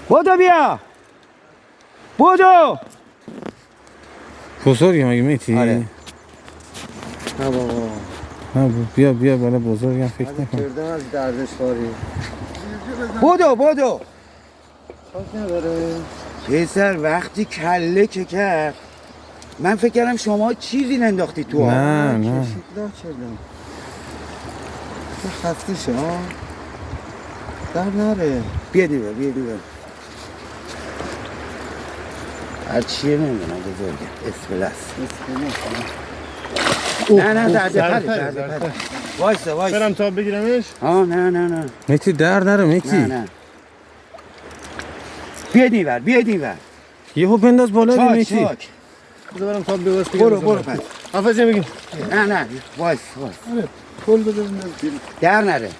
بودو بیا بودو. بزرگی مگه میتی؟ آره. نه بابا نه بیا بالا بزرگم فکر اگه نکن. کردم از دردش خاری بودو خاک نداره. پسر وقتی کله که کرد من فکر کردم شما چیزی ننداختی تو آب. نه کشید لا چردم تو خسته شا در نره. بیا دیگه هر چیه نمیدونم بزرگه اسپلاس. نه درده وایسا برم تا بگیرمش. نه میتی در نره میتی. نه بیا دیور یهو بنداز بالا دی میتی. چاک بذار برم تا بگیرمش. برو پس. حافظ بگیر. نه وایس کل بده بنداز بیرون. در نره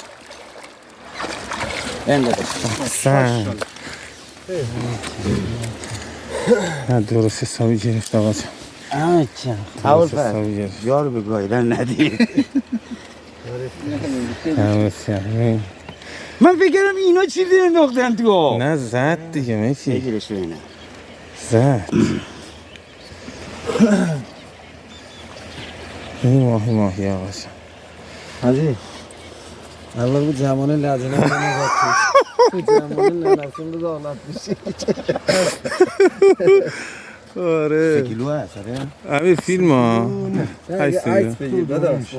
بنداز. احسن. نه درست حسابی گرفت آقا جان. اچھا اول پر یارو به گایدن ندی. من فکر کردم اینا چیزی انداختن تو آب. نه زد دیگه میتی. بگیرش ببینم. زد. این ماهی آقا جان. حاجی اول بود زمان لازمه نمیاد تو زمان نرفتیم بود آلت میشه. آره 3 کیلو هست آره. همین فیلم ها. عکس بگیر داداش.